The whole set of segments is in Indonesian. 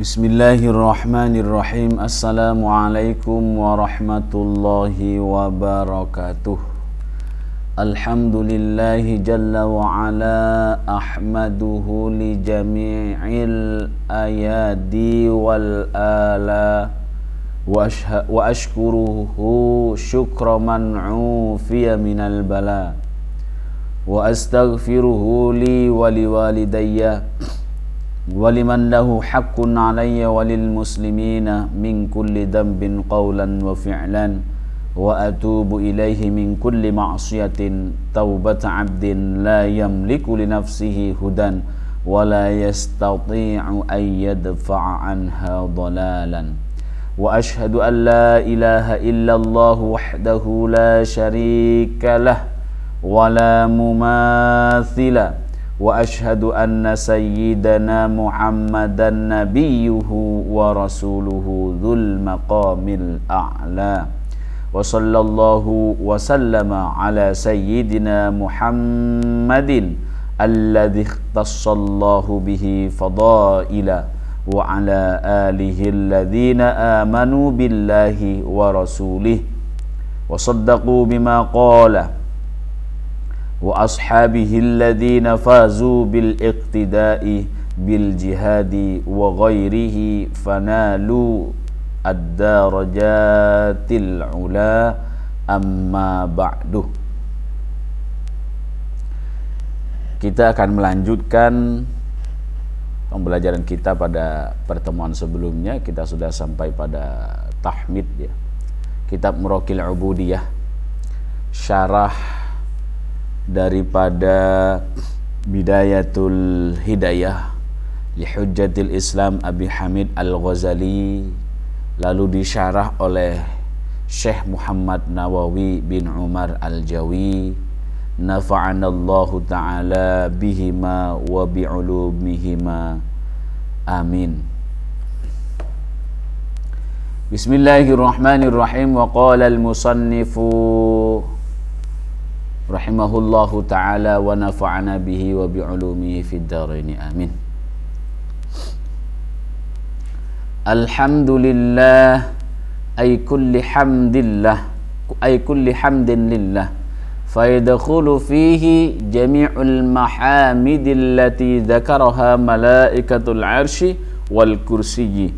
Bismillahirrahmanirrahim. Assalamualaikum warahmatullahi wabarakatuh. Alhamdulillahi jalla wa ala ahmaduhu li jami'il ayadi wal ala wa ashkuruhu syukra man ufiya minal bala wa astaghfiruhu li wa liwalidayya waliman lahu haqqun alayya walil muslimina min kulli dhanbin qawlan wa fi'lan wa atubu ilaihi min kulli ma'siyatin taubata abdin la yamliku li nafsihi hudan wa la yastati'u an yadfa'a anha dhalalan wa ashhadu an la ilaha illallah wahdahu la sharika lah wa la mumathila wa ashhadu anna sayyidana Muhammadan nabiyyuhu wa rasuluhu dhul maqamil a'la wa sallallahu wa sallama ala sayyidina Muhammadin alladhi ikhtassallahu bihi fadaila wa ala alihi alladhina amanu billahi wa rasulih wa saddaqu bima qala wa ashabihi alladhina fazu bil iqtida'i bil jihadi wa ghairihi fanalu ad-darajatil ula amma ba'du. Kita akan melanjutkan pembelajaran kita pada pertemuan sebelumnya. Kita sudah sampai pada tahmid ya. Kitab Muraqil Ubudiyah, syarah daripada Bidayatul Hidayah li Hujjatil Islam Abi Hamid Al-Ghazali, lalu disyarah oleh Syekh Muhammad Nawawi bin Umar Al-Jawi, nafa'anallahu ta'ala bihima wa bi'ulumihima amin. Bismillahirrahmanirrahim. Wa qala al-musannifu rahimahullahu ta'ala wa nafa'ana bihi wa bi'ulumihi fid dharaini amin. Alhamdulillah ay kulli hamdillah ay kulli hamdin lillah fa yadkhulu fihi jami'ul mahamidil lati dzakaraha malaikatul arsy wal kursiyyi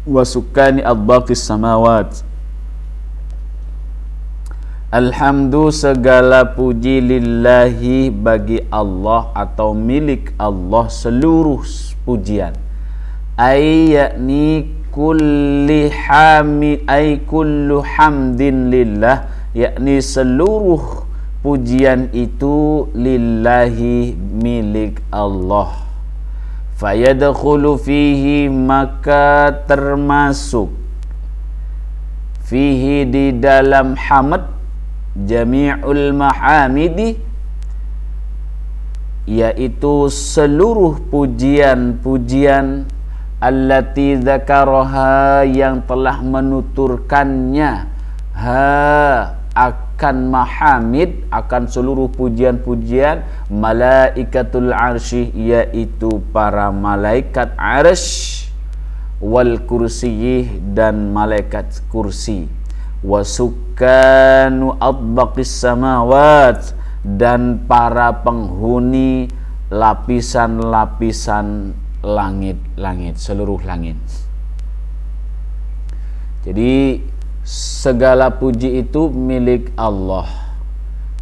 wa sukkani adbaqis samawat. Alhamdu, segala puji, lillahi, bagi Allah atau milik Allah seluruh pujian. Yakni kulli hamid kullu hamdin lillah, yakni seluruh pujian itu lillahi, milik Allah. Fayadkhulu fihi, maka termasuk fihi, di dalam hamd, jami'ul mahamidi, yaitu seluruh pujian-pujian, allati dzakaraha, yang telah menuturkannya, akan mahamid, akan seluruh pujian-pujian, malaikatul arsy, yaitu para malaikat arsy, wal kursiyih, dan malaikat kursi, wa sukkanu adbaqis samawat, dan para penghuni lapisan-lapisan langit-langit, seluruh langit. Jadi segala puji itu milik Allah,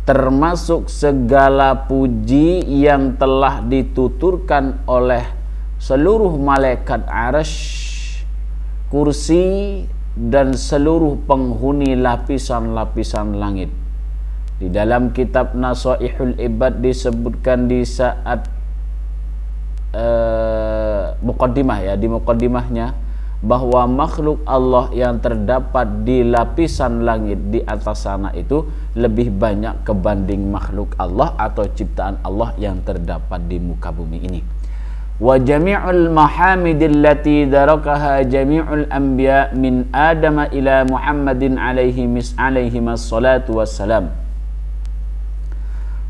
termasuk segala puji yang telah dituturkan oleh seluruh malaikat arsy, kursi, dan seluruh penghuni lapisan-lapisan langit. Di dalam kitab Nasaihul Ibad disebutkan di saat muqaddimah ya, di muqaddimahnya, bahwa makhluk Allah yang terdapat di lapisan langit di atas sana itu lebih banyak kebanding makhluk Allah atau ciptaan Allah yang terdapat di muka bumi ini. Wa jami'ul mahamidil lati darakaha jami'ul anbiya min Adam ila Muhammadin alaihi salatu wassalam.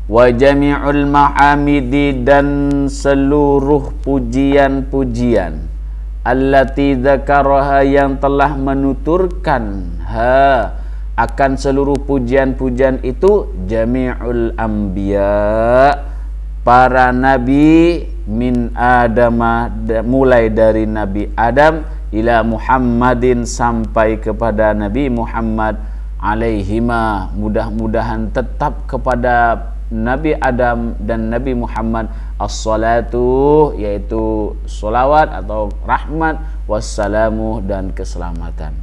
Wa jami'ul mahamidi, dan seluruh pujian-pujian, allati dzakaraha yang telah menuturkan akan seluruh pujian-pujian itu jami'ul anbiya, para nabi, min Adama, mulai dari Nabi Adam ila Muhammadin, sampai kepada Nabi Muhammad alaihima, mudah-mudahan tetap kepada Nabi Adam dan Nabi Muhammad as-salatu, yaitu solawat atau rahmat, wassalamu, dan keselamatan.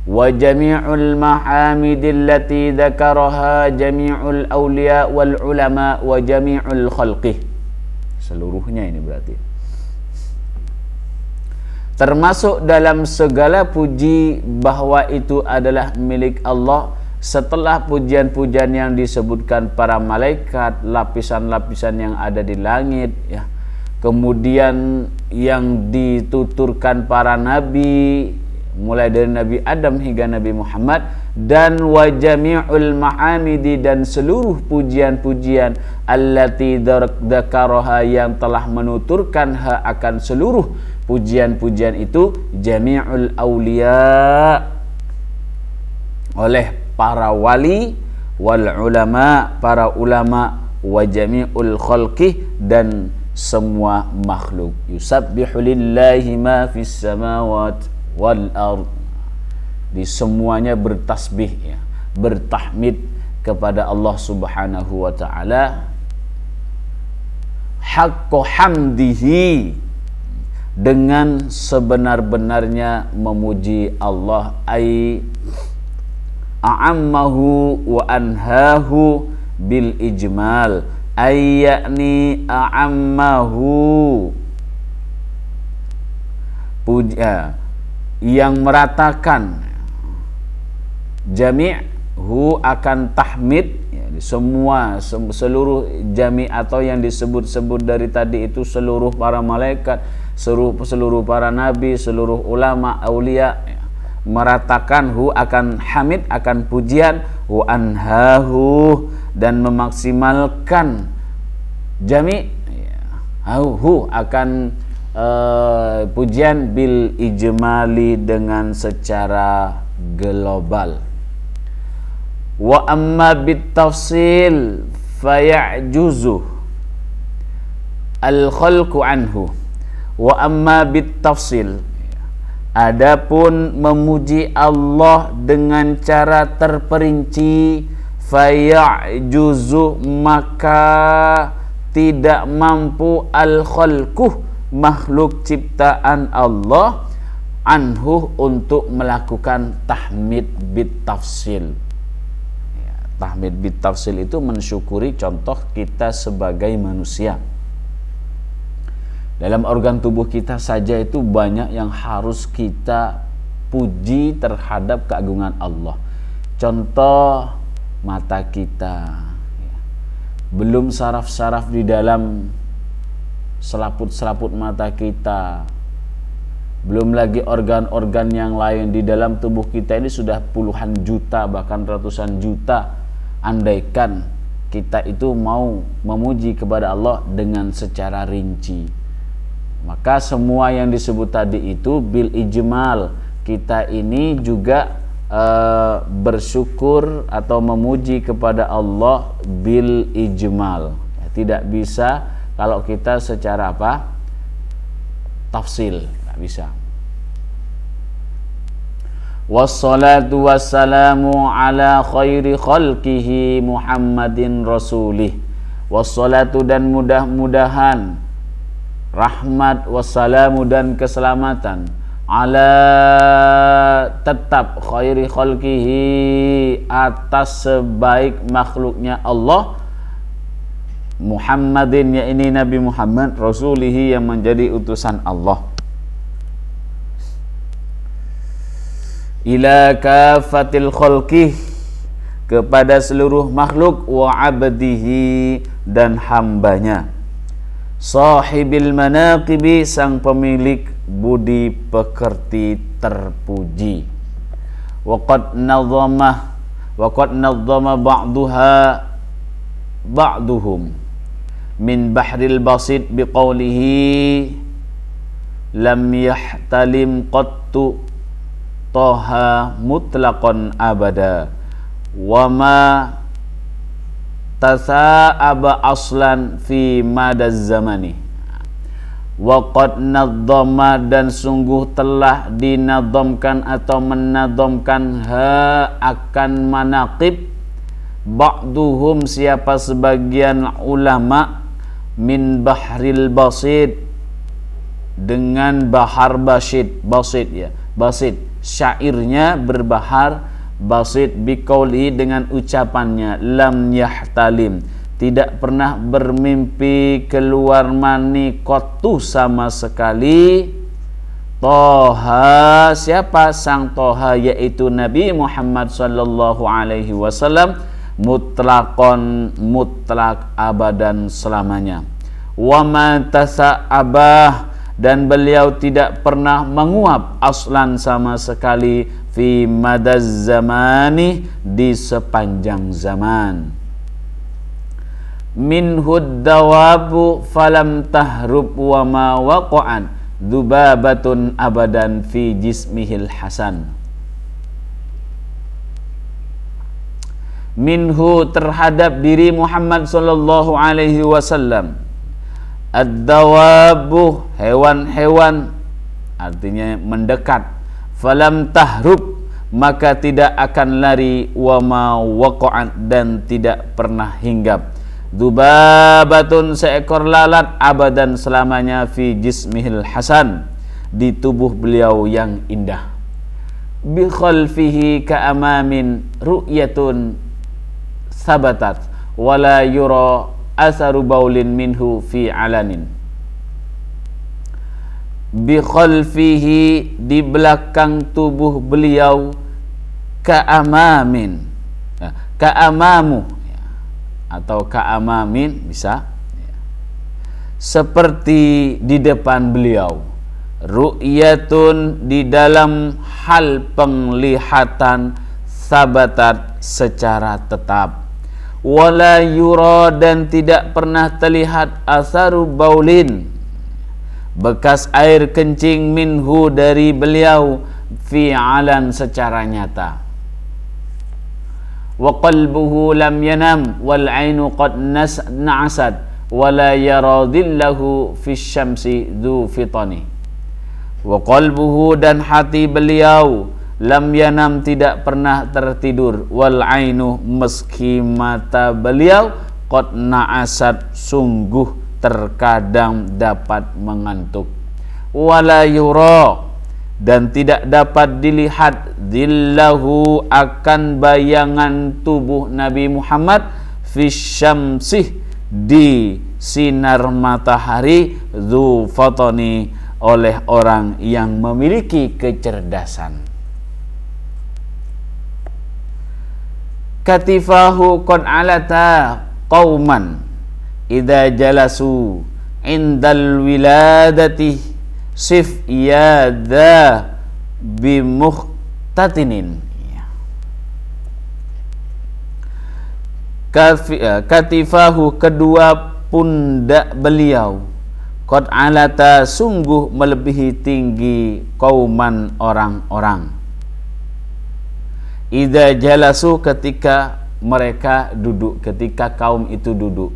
Wa jami'ul mahamidil lati dzakaraha jami'ul awliya wal ulama wa jami'ul khalqih, seluruhnya ini berarti termasuk dalam segala puji bahwa itu adalah milik Allah, setelah pujian-pujian yang disebutkan para malaikat, lapisan-lapisan yang ada di langit, ya, kemudian yang dituturkan para nabi mulai dari Nabi Adam hingga Nabi Muhammad, dan wa jami'ul mahamidi, dan seluruh pujian-pujian allati dzakaraha yang telah menuturkan akan seluruh pujian-pujian itu jami'ul auliya, oleh para wali, wal ulama, para ulama, wa jami'ul khalqih, dan semua makhluk. Yusabbihu lillahi ma fis samawati wal ard, di semuanya bertasbih, ya, bertahmid kepada Allah Subhanahu wa taala, haqqo hamdihi, dengan sebenar-benarnya memuji Allah, ai a'ammahu wa anhahu bil ijmal, ay yakni a'ammahu, puja yang meratakan, jami'hu akan tahmid, ya, semua seluruh jami' atau yang disebut-sebut dari tadi itu seluruh para malaikat, seluruh para nabi, seluruh ulama, aulia, ya, meratakan hu akan hamid, akan pujian, wa anhahu, dan memaksimalkan jami', ya, hu akan pujian bil ijmali, dengan secara global. Wa amma bit tafsil faya'juzu al khalqu anhu. Wa amma bit tafsil, adapun memuji Allah dengan cara terperinci, faya'juzu, maka tidak mampu al khalqu, makhluk ciptaan Allah, anhu, untuk melakukan tahmid bit tafsil. Ya, tahmid bit tafsil itu mensyukuri contoh kita sebagai manusia. Dalam organ tubuh kita saja itu banyak yang harus kita puji terhadap keagungan Allah. Contoh mata kita, ya, belum saraf-saraf di dalam selaput-selaput mata kita, belum lagi organ-organ yang lain di dalam tubuh kita ini sudah puluhan juta, bahkan ratusan juta. Andaikan kita itu mau memuji kepada Allah dengan secara rinci, maka semua yang disebut tadi itu bil ijmal, kita ini juga bersyukur atau memuji kepada Allah bil ijmal, ya, tidak bisa kalau kita secara apa? Tafsil, nggak bisa. Wassalatu wassalamu ala khairi khalqihi Muhammadin rasulih. Wassalatu, dan mudah-mudahan rahmat, wassalamu, dan keselamatan, ala, tetap, khairi khalqihi, atas sebaik makhluknya Allah, Muhammadin, ya ini Nabi Muhammad, rasulihi, yang menjadi utusan Allah, ila kafatil khalqih, kepada seluruh makhluk, wa abdihi, dan hambanya, sahibil manaqibi, sang pemilik budi pekerti terpuji, wa qad nadzama ba'duhum min bahril basit biqaulihi lam yahtalim qattu Toha mutlaqan abada wa ma tasa'aba aslan fi madaz zamani wa qad nadzama, dan sungguh telah dinadzamkan atau menadzamkan akan manaqib ba'duhum, siapa sebagian ulama, min bahril basid, dengan bahar basid ya, basid syairnya berbahar basid, biqauli, dengan ucapannya, lam yahtalim, tidak pernah bermimpi keluar mani qattu sama sekali, Toha, siapa sang Toha, yaitu Nabi Muhammad sallallahu alaihi wasallam, mutlaqon, mutlak, abadan, selamanya. Wa ma tasa'abah, dan beliau tidak pernah menguap, aslan, sama sekali, fi madaz zamani, di sepanjang zaman. Minhud dawabu falam tahrub wa ma waqa'an dubabatun abadan fi jismihil hasan. Minhu, terhadap diri Muhammad sallallahu alaihi wasallam, ad-dawabu, hewan-hewan, artinya mendekat, falam tahrub, maka tidak akan lari, wa ma waqa'at, dan tidak pernah hinggap, dubabatun, seekor lalat, abadan, selamanya, fi jismihil hasan, di tubuh beliau yang indah. Bi khalfihi ka'amamin ru'yatun sabatat wala yura asaru baulin minhu fi alanin. Bi khalfihi, di belakang tubuh beliau, ka'amamin, ka'amamu atau ka'amamin bisa, seperti di depan beliau, ru'yatun, di dalam hal penglihatan, sabatat, secara tetap, wala yura, dan tidak pernah terlihat, asaru baulin, bekas air kencing, minhu, dari beliau, fi alan, secara nyata. Wa qalbuhu lam yanam wal ainu qad na'asad wala yara dhillahu fi syamsi dhu fitani. Wa qalbuhu, dan hati beliau, lam yanam, tidak pernah tertidur, wal ainu, meski mata beliau, qad na'asad, sungguh terkadang dapat mengantuk, wala yura, dan tidak dapat dilihat, dhillahu, akan bayangan tubuh Nabi Muhammad, fi syamsih, di sinar matahari, dhu fatani, oleh orang yang memiliki kecerdasan. Katifahu qad alata qauman idza jalasu indal wiladati sif yadha bimuhtatinin. Katifahu, kedua pundak beliau, qad alata, sungguh melebihi tinggi, qauman, orang-orang, idza jalasu, ketika mereka duduk, ketika kaum itu duduk,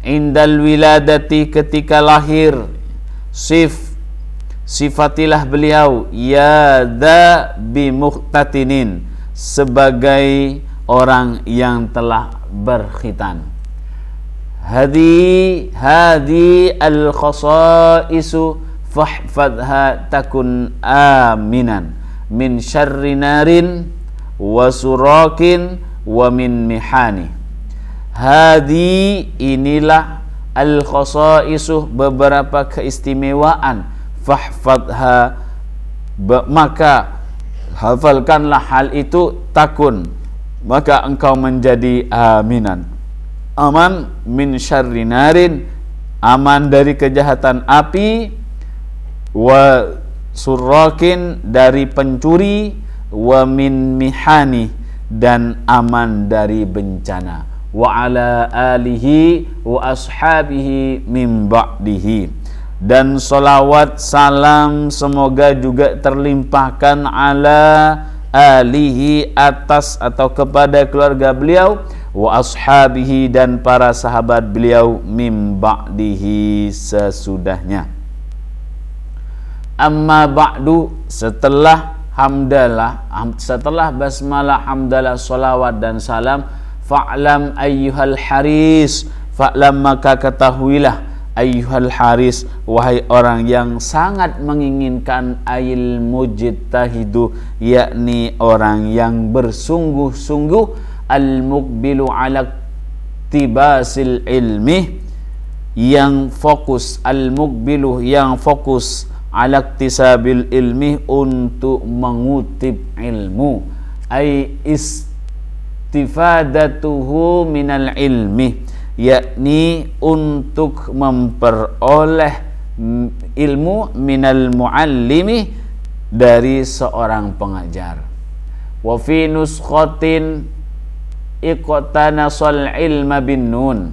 indal wiladati, ketika lahir, sifatilah beliau, ya dha bimuhtatinin, sebagai orang yang telah berkhitan. Hadi al khasaisu fahfadha takun aminan min syarri narin wa surakin wa min mihani. Hadi, inilah, al khasaisu, beberapa keistimewaan, fahfadha, maka hafalkanlah hal itu, takun, maka engkau menjadi aminan, aman, min syarri narin, aman dari kejahatan api, wa surrakin, dari pencuri, wa min mihani, dan aman dari bencana, wa ala alihi wa ashabihi min ba'dihi, dan solawat salam semoga juga terlimpahkan ala alihi atas atau kepada keluarga beliau, wa ashabihi dan para sahabat beliau, mim ba'dihi sesudahnya. Amma ba'du, setelah hamdalah, setelah basmalah, hamdalah, solawat dan salam, fa'lam ayyuhal haris, fa'lam maka ketahuilah, ayyuhal haris, wahai orang yang sangat menginginkan, ayil mujtahidu, yakni orang yang bersungguh-sungguh, al muqbilu ala tibasil ilmi, yang fokus, al muqbilu yang fokus, ala iktisabil ilmi untuk mengutip ilmu, ay istifadatuhu minal ilmi, yakni untuk memperoleh ilmu minal muallimi, dari seorang pengajar. Wa fi nuskhatin iqtanasal ilma bin nun,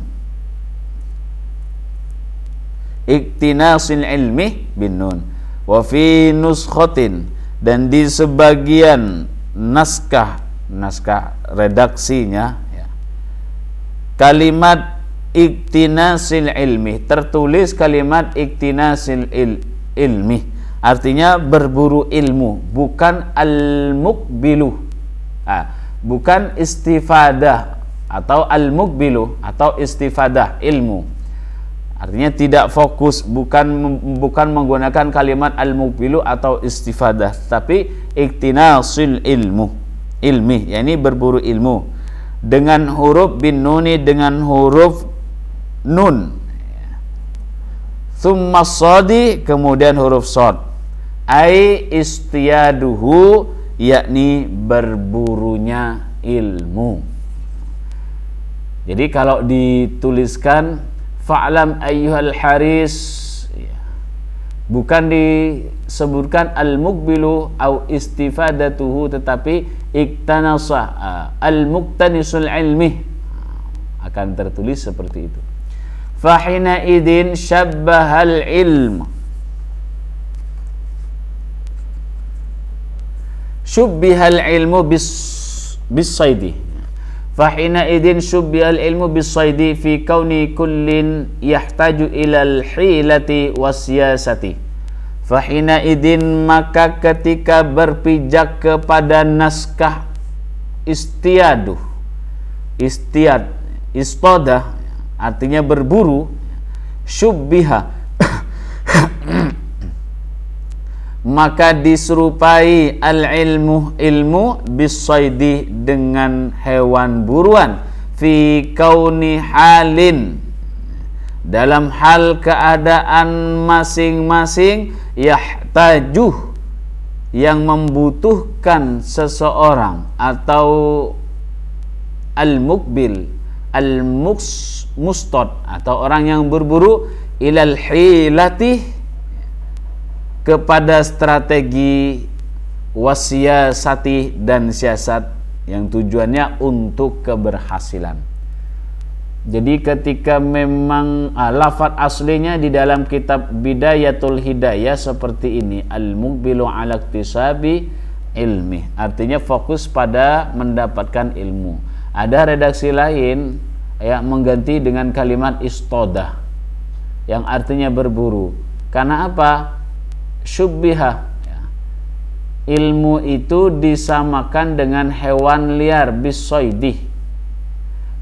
iktinasil ilmi bin nun. Wa fi nuskhatin, dan di sebagian naskah redaksinya ya, kalimat iktinasil ilmi, tertulis kalimat iktinasil ilmi, artinya berburu ilmu, bukan al-muqbilu, bukan istifadah atau al-muqbilu atau istifadah ilmu. Artinya tidak fokus, bukan menggunakan kalimat al-muqbilu atau istifadah, tapi iktinasil ilmi, yakni berburu ilmu dengan huruf bin nuni, dengan huruf nun, thumma sadi, kemudian huruf sod, ai istiyaduhu, yakni berburunya ilmu. Jadi kalau dituliskan fa'lam ayyuhal haris, bukan disebutkan al-muqbilu au istifadatuhu, tetapi iktanasa al-muqtanisul ilmi, akan tertulis seperti itu. Fahina idin syabbahal ilm, syubbihal ilmu bis saidi. Fahina idin syubbihal ilmu bis saidi fi kauni kullin yahtaju ilal hilati wasyasati. Fahina idin, maka ketika berpijak kepada naskah istiadah, artinya berburu, syubbiha maka diserupai al-ilmu, ilmu, bisaidi, dengan hewan buruan, fi kauni halin, dalam hal keadaan masing-masing, yahtaju, yang membutuhkan seseorang, atau al-muqbil, al-mustad, atau orang yang berburu, ilal hilati, kepada strategi, wasiyasati, dan siasat, yang tujuannya untuk keberhasilan. Jadi ketika memang lafaz aslinya di dalam kitab Bidayatul Hidayah seperti ini, al-muqbilu ala iktisabi ilmi, artinya fokus pada mendapatkan ilmu. Ada redaksi lain yang mengganti dengan kalimat istodah, yang artinya berburu. Karena apa? Syubbiha, ilmu itu disamakan dengan hewan liar, bisoidih,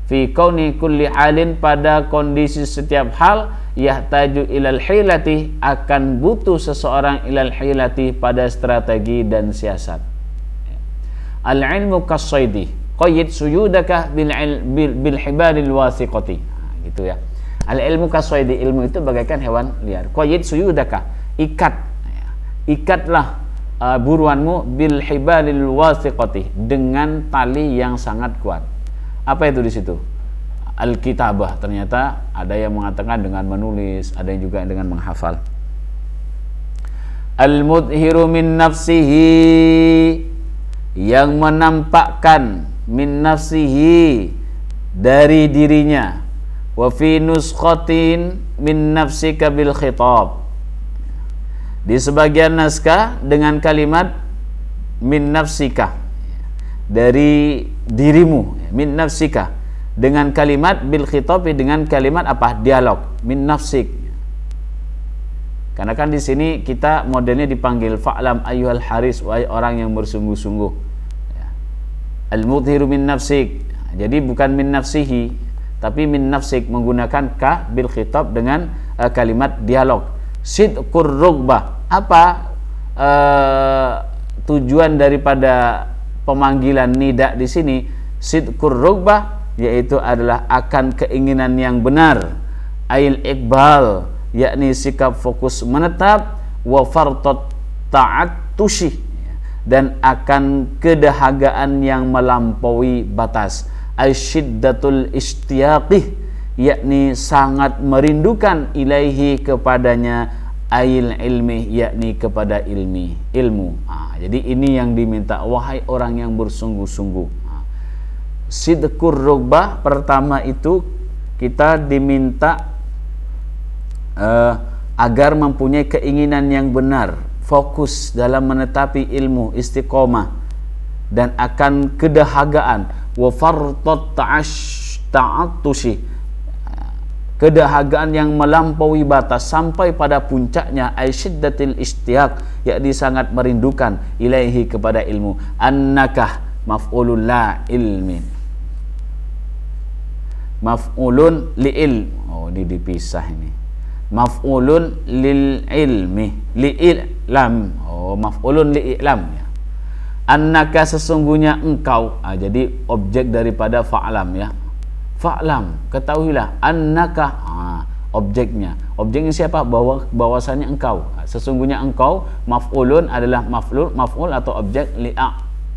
fi kauni kulli halin, pada kondisi setiap hal, yahtaju ilal hilati, akan butuh seseorang ilal hilati, pada strategi dan siasat. Al-ilmu kasoidih, qayyid suyudaka bil hibalil wasiqati, gitu ya. Al-ilmu kasoidih, ilmu itu bagaikan hewan liar. Qayyid suyudaka, ikatlah buruanmu, bil hibalil wasiqati, dengan tali yang sangat kuat. Apa itu di situ? Al-kitabah, ternyata ada yang mengatakan dengan menulis, ada yang juga dengan menghafal. Al-mudhiru min nafsihi, yang menampakkan, min nafsihi, dari dirinya. Wa fi nuskhatin min nafsika bil khitab, Di sebagian naskah dengan kalimat min nafsika, dari dirimu, min nafsika, dengan kalimat bil khitabi, dengan kalimat apa? Dialog, min nafsik. Karena kan di sini kita modelnya dipanggil fa'lam ayyuhal haris, wahai orang yang bersungguh-sungguh. Al-mudhiru min nafsik. Jadi bukan min nafsihi, tapi min nafsik, menggunakan ka bil khitab dengan kalimat dialog. Sidqur rugbah. Apa tujuan daripada pemanggilan nida di sini? Sidqur rugbah, yaitu adalah akan keinginan yang benar. Ail iqbal, yakni sikap fokus menetap. Wa fartat ta'attushi, dan akan kedahagaan yang melampaui batas. Asyiddatul istiyaqih, yakni sangat merindukan, ilaihi, kepadanya, ail ilmi, yakni kepada ilmu. Jadi ini yang diminta, wahai orang yang bersungguh-sungguh. Sidqur rugbah, pertama itu kita diminta agar mempunyai keinginan yang benar, fokus dalam menetapi ilmu, istiqomah, dan akan kedahagaan. Wa fartat ta'attushi, kedahagaan yang melampaui batas sampai pada puncaknya. Asyiddatil istiyaq, yakni sangat merindukan, ilaihi, kepada ilmu. Annakah maf'ulun la ilmin, maf'ulun li'il. Oh, ini dipisah ini. Maf'ulun lil ilmi, li'ilam. Oh, maf'ulun li'ilam ya. Annaka, sesungguhnya engkau. Jadi objek daripada fa'lam ya. Fa'lam, ketahuilah. Annaka, objeknya. Objeknya siapa? Bahwasanya engkau. Sesungguhnya engkau, maf'ulun adalah maf'ul atau objek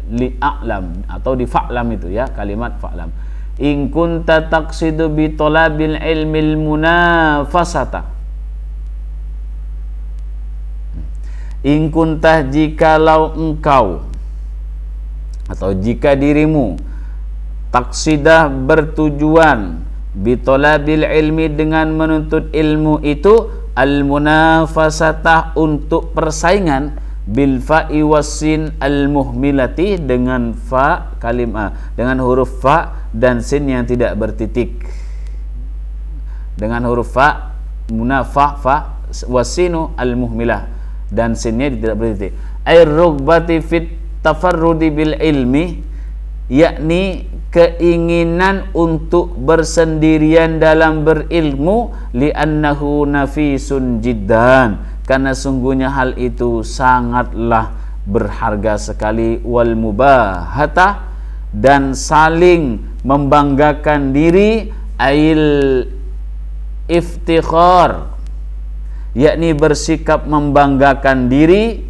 li'a'lam, atau di fa'lam itu ya, kalimat fa'lam. In kunta taqsidu bi talabil ilmil munafasata. In kunta, jikalau engkau, atau jika dirimu, taksidah, bertujuan, bitolabil ilmi, dengan menuntut ilmu itu, al munafasatah, untuk persaingan, bil fa'i wassin al muhmilati, dengan fa kalimah, dengan huruf fa dan sin yang tidak bertitik. Dengan huruf fa, munafa, fa, wassinu al muhmilah, dan sinnya tidak bertitik. Air rugbati fit tafarrudi bil ilmi, yakni keinginan untuk bersendirian dalam berilmu. Li'annahu nafisun jiddan, karena sungguhnya hal itu sangatlah berharga sekali. Wal mubahata, dan saling membanggakan diri. Ail iftikhar, yakni bersikap membanggakan diri.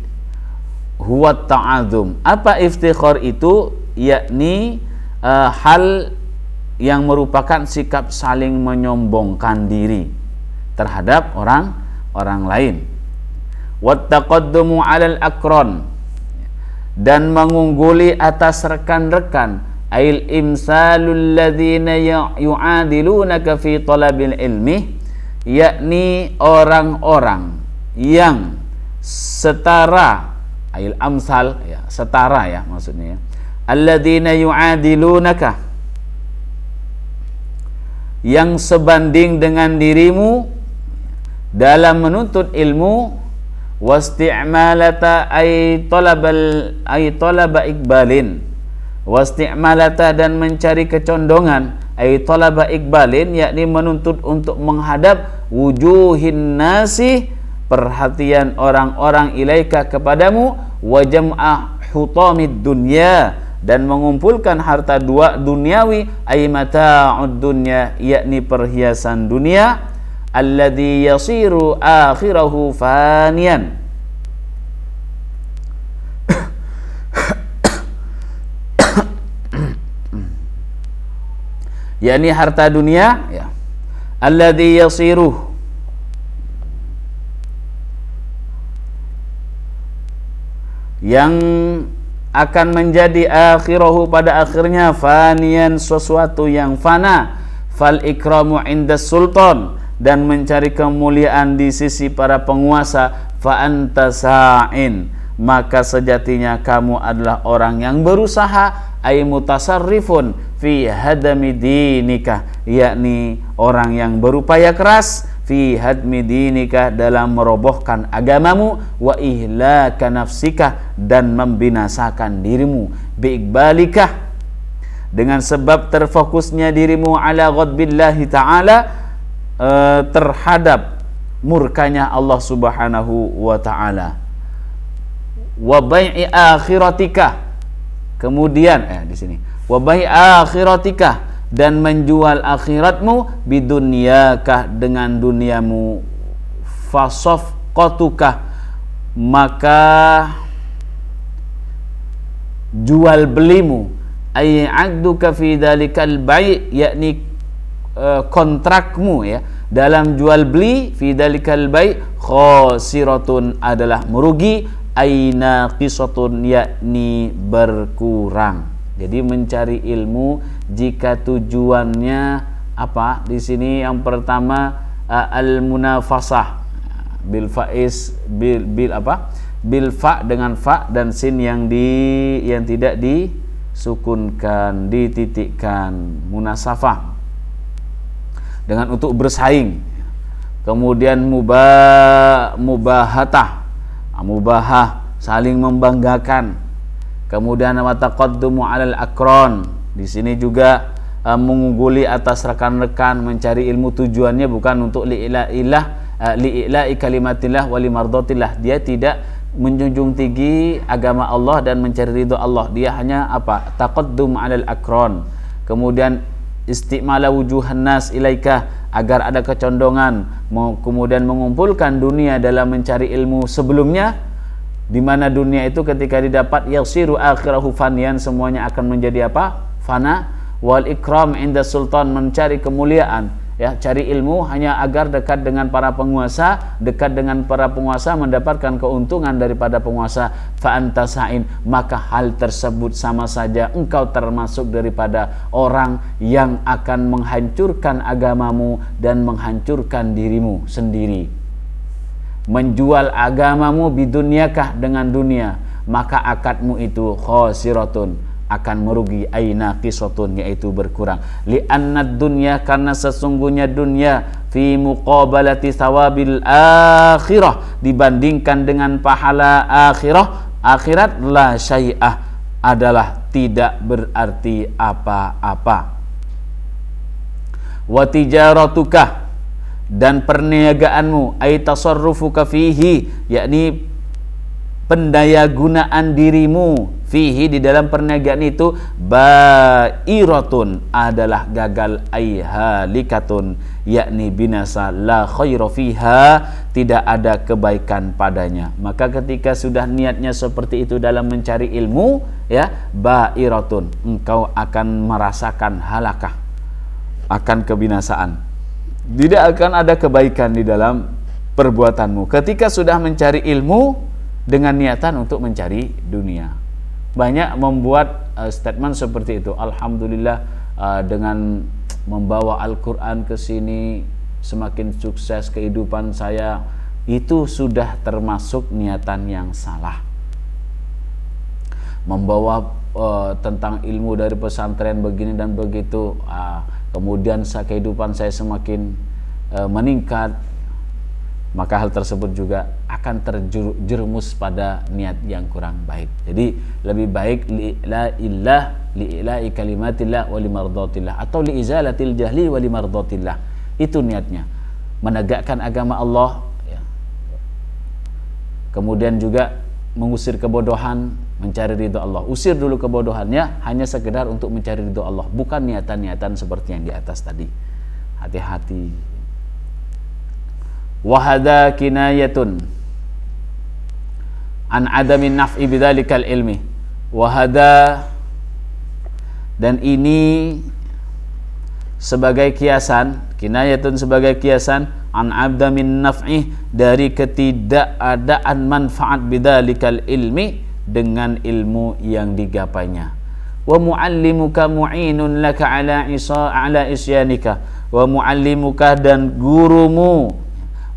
Huwa ta'adzum. Apa iftikhar itu? Yakni hal yang merupakan sikap saling menyombongkan diri terhadap orang lain. Wattaqaddumu 'alal akron, dan mengungguli atas rekan-rekan. Ail imsalul ladzina yu'adilunaka fi talabil ilmi, yakni orang-orang yang setara. Ail amsal ya, setara ya maksudnya ya. Alladzina yu'adilunaka, yang sebanding dengan dirimu dalam menuntut ilmu. Wasti'malata ay talaba iqbalin. Wasti'malata, dan mencari kecondongan. Ay talaba iqbalin, yakni menuntut untuk menghadap. Wujuhin nasi, perhatian orang-orang, ilaika, kepadamu. Wa jam'a hutamid dunya, dan mengumpulkan harta duniawi. Ay mata'ud dunya, yakni perhiasan dunia. Alladhi yasiru akhirahu fanian, yakni harta dunia ya. Alladhi yasiru, yang akan menjadi akhirahu, pada akhirnya, fanian, sesuatu yang fana. Fal ikramu inda sultan, dan mencari kemuliaan di sisi para penguasa. fa anta sa'in, maka sejatinya kamu adalah orang yang berusaha, ay mutasarrifun fi hadami dinika, yakni orang yang berupaya keras fi hadmi dinika, dalam merobohkan agamamu, wa ihlaka nafsika, dan membinasakan dirimu, biikbalika, dengan sebab terfokusnya dirimu, ala ghadbillahi ta'ala, terhadap murkanya Allah subhanahu wa ta'ala, wa bai'i akhiratika, kemudian di sini wa bai'i akhiratika, dan menjual akhiratmu, bidunyaka, dengan duniamu, fasafqatuka, maka jual belimu, ay aqduka fi dalikal bai', yakni kontrakmu ya dalam jual beli, fi dalikal bai' khasiratun, adalah merugi, ay naqisatun, yakni berkurang. Jadi mencari ilmu jika tujuannya apa? Di sini yang pertama al munafasah bil faiz bil apa? Bil fa, dengan fa dan sin yang tidak disukunkan, dititikkan, munasafah, dengan untuk bersaing. Kemudian mubahatah, mubahah, saling membanggakan. Kemudian wa taqaddumu 'alal akron, di sini juga mengungguli atas rekan-rekan. Mencari ilmu tujuannya bukan untuk li'ila'i kalimatillah wa limardatillah. Dia tidak menjunjung tinggi agama Allah dan mencari ridho Allah. Dia hanya apa? Taqaddum 'alal akron. Kemudian istimala wujuhan nas ilaika, agar ada kecondongan, kemudian mengumpulkan dunia dalam mencari ilmu sebelumnya, di mana dunia itu ketika didapat yasiru akhirahu fanian, semuanya akan menjadi apa? Fana. Wal ikram inda sultan, mencari kemuliaan, ya, cari ilmu hanya agar dekat dengan para penguasa, mendapatkan keuntungan daripada penguasa. Fa anta sa'in, maka hal tersebut sama saja engkau termasuk daripada orang yang akan menghancurkan agamamu dan menghancurkan dirimu sendiri. Menjual agamamu bidunyakah, dengan dunia, maka akadmu itu khasiratun, akan merugi, aina qisatun, yaitu berkurang. Li'annad dunya, karena sesungguhnya dunia, fi muqabalati thawabil akhirah, dibandingkan dengan pahala akhirat, la syai'ah, adalah tidak berarti apa-apa. Wa tijaratuka, dan perniagaanmu, ay tasarrufuka fihi, yakni pendayagunaan dirimu, fihi, di dalam perniagaan itu, bairatun, adalah gagal, ay halikatun, yakni binasa, la khaira fiha, tidak ada kebaikan padanya. Maka ketika sudah niatnya seperti itu dalam mencari ilmu, ya, bairatun, engkau akan merasakan halakah, akan kebinasaan. Tidak akan ada kebaikan di dalam perbuatanmu ketika sudah mencari ilmu dengan niatan untuk mencari dunia. Banyak membuat statement seperti itu. Alhamdulillah, dengan membawa Al-Quran ke sini semakin sukses kehidupan saya. Itu sudah termasuk niatan yang salah. Membawa tentang ilmu dari pesantren begini dan begitu, kemudian kehidupan saya semakin meningkat, maka hal tersebut juga akan terjerumus pada niat yang kurang baik. Jadi lebih baik li'ila'i kalimatillah wa limardatillah, atau li'izalatil jahli wa limardatillah. Itu niatnya, menegakkan agama Allah, ya. Kemudian juga mengusir kebodohan, mencari ridho Allah. Usir dulu kebodohannya, hanya sekedar untuk mencari ridho Allah, bukan niatan-niatan seperti yang di atas tadi. Hati-hati. Wahada kinayatun an adamin naf'i bidzalikal ilmi. Wahada, dan ini sebagai kiasan, kinayatun sebagai kiasan, an adamin naf'i, dari ketidakadaan manfaat bidzalikal ilmi, dengan ilmu yang digapainya. Wa muallimuka mu'inun laka ala isyanika, wa muallimuka, dan gurumu,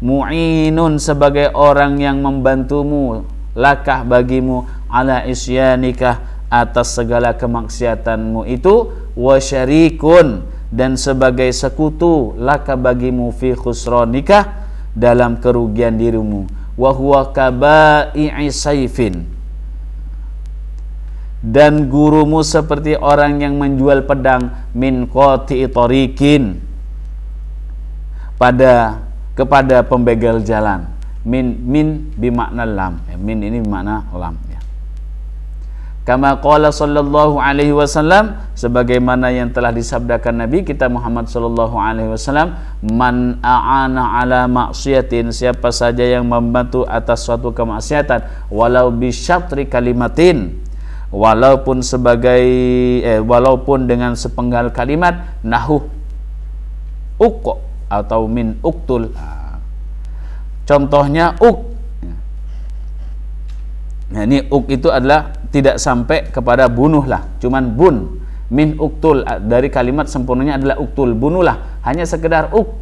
mu'inun sebagai orang yang membantumu, lakah bagimu, ala isyanikah atas segala kemaksiatanmu itu, wa syarikun dan sebagai sekutu, laka bagimu fi khusranikah dalam kerugian dirimu, wa huwa kabai'i saifin dan gurumu seperti orang yang menjual pedang, min qati'i tariqin kepada pembegal jalan. Min bimakna lam, min ini bermakna lam ya. Kama qala sallallahu alaihi wasallam, sebagaimana yang telah disabdakan Nabi kita Muhammad sallallahu alaihi wasallam, man a'ana ala maksiatin, siapa saja yang membantu atas suatu kemaksiatan, walau bi syatri kalimatin, walaupun dengan sepenggal kalimat, nahu uq atau min uktul. Contohnya uk. Nah, ini uk itu adalah tidak sampai kepada bunuhlah, cuman bun. Min uktul, dari kalimat sempurnanya adalah uktul, bunuhlah. Hanya sekedar uk,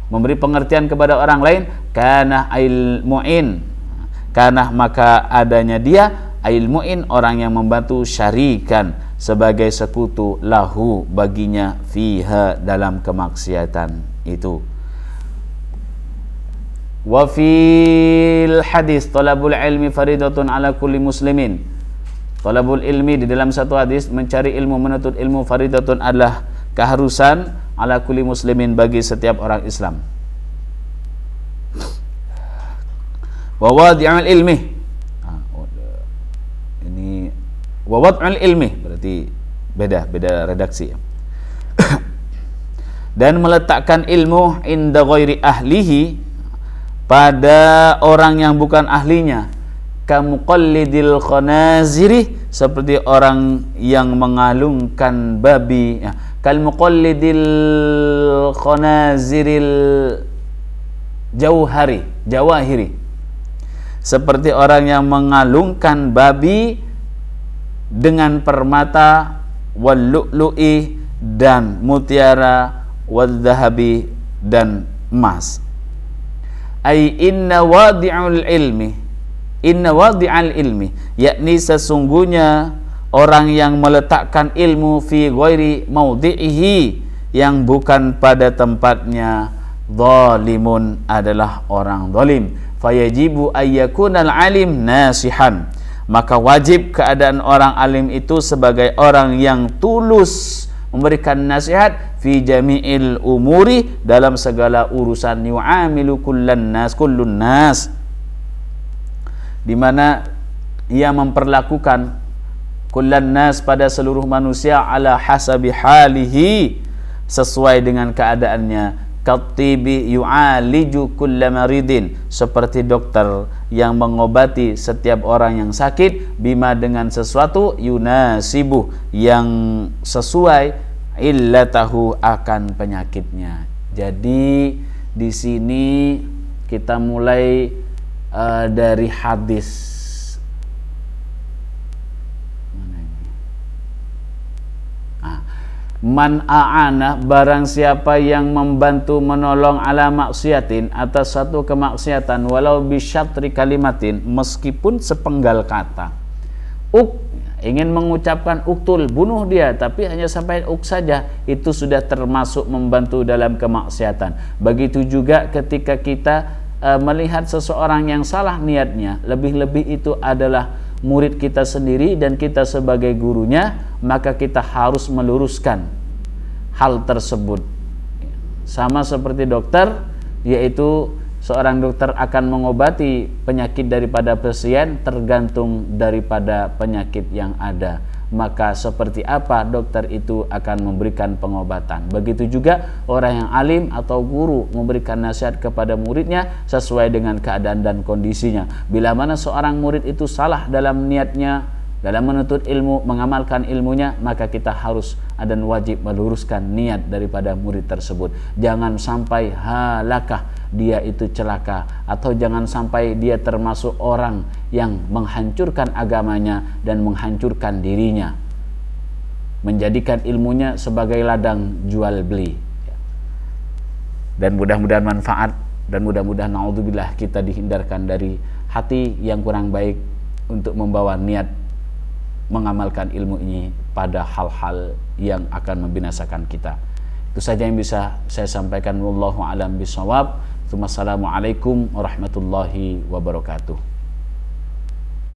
memberi pengertian kepada orang lain, kana ail mu'in, kana maka adanya dia, ail mu'in orang yang membantu, syarikan sebagai sekutu, lahu baginya, fiha dalam kemaksiatan itu. Wa fil hadis talabul ilmi faridatun ala kulli muslimin. Talabul ilmi di dalam satu hadis, mencari ilmu, menuntut ilmu, faridatun adalah keharusan, ala kulli muslimin bagi setiap orang Islam. Wa wadi'ul ilmi, ini wa wad'ul ilmi berarti beda redaksi. Dan meletakkan ilmu inda ghairi ahlihi, pada orang yang bukan ahlinya, kamuqallidil khanaziri, seperti orang yang mengalungkan babi, ya. Kalmuqallidil khanaziril jawahiri, seperti orang yang mengalungkan babi dengan permata, wal lu'lu'i dan mutiara, wal dhahabi dan emas. Ai inna wadi'al ilmi, yakni sesungguhnya orang yang meletakkan ilmu fi ghairi maudhi'ihi, yang bukan pada tempatnya, zalimun adalah orang zalim. Fayajibu ayyakunal alim nasihan, maka wajib keadaan orang alim itu sebagai orang yang tulus memberikan nasihat, fi jami'il umuri dalam segala urusan, yu'amilu kullun nas, di mana ia memperlakukan kullun nas pada seluruh manusia, ala hasabi halihi sesuai dengan keadaannya, katibi yu'aliju kulla maridin, seperti dokter yang mengobati setiap orang yang sakit, bima dengan sesuatu, yunasibu yang sesuai, illatahu akan penyakitnya. Jadi di sini kita mulai dari hadis man a'ana, barang siapa yang membantu menolong, ala maksiatin atas satu kemaksiatan, walau bisyatri kalimatin, meskipun sepenggal kata. Ingin mengucapkan uktul, bunuh dia, tapi hanya sampai uk saja, itu sudah termasuk membantu dalam kemaksiatan. Begitu juga ketika kita melihat seseorang yang salah niatnya, lebih-lebih itu adalah murid kita sendiri dan kita sebagai gurunya, maka kita harus meluruskan hal tersebut. Sama seperti dokter, yaitu seorang dokter akan mengobati penyakit daripada pasien tergantung daripada penyakit yang ada. Maka seperti apa dokter itu akan memberikan pengobatan. Begitu juga orang yang alim atau guru memberikan nasihat kepada muridnya sesuai dengan keadaan dan kondisinya. Bila mana seorang murid itu salah dalam niatnya, dalam menuntut ilmu, mengamalkan ilmunya, maka kita harus dan wajib meluruskan niat daripada murid tersebut. Jangan sampai halakah dia itu celaka, atau jangan sampai dia termasuk orang yang menghancurkan agamanya dan menghancurkan dirinya, menjadikan ilmunya sebagai ladang jual beli. Dan mudah-mudahan manfaat Dan mudah-mudahan naudzubillah kita dihindarkan dari hati yang kurang baik untuk membawa niat mengamalkan ilmu ini pada hal-hal yang akan membinasakan kita. Itu saja yang bisa saya sampaikan. Wallahu a'lam bishawab. Assalamualaikum warahmatullahi wabarakatuh.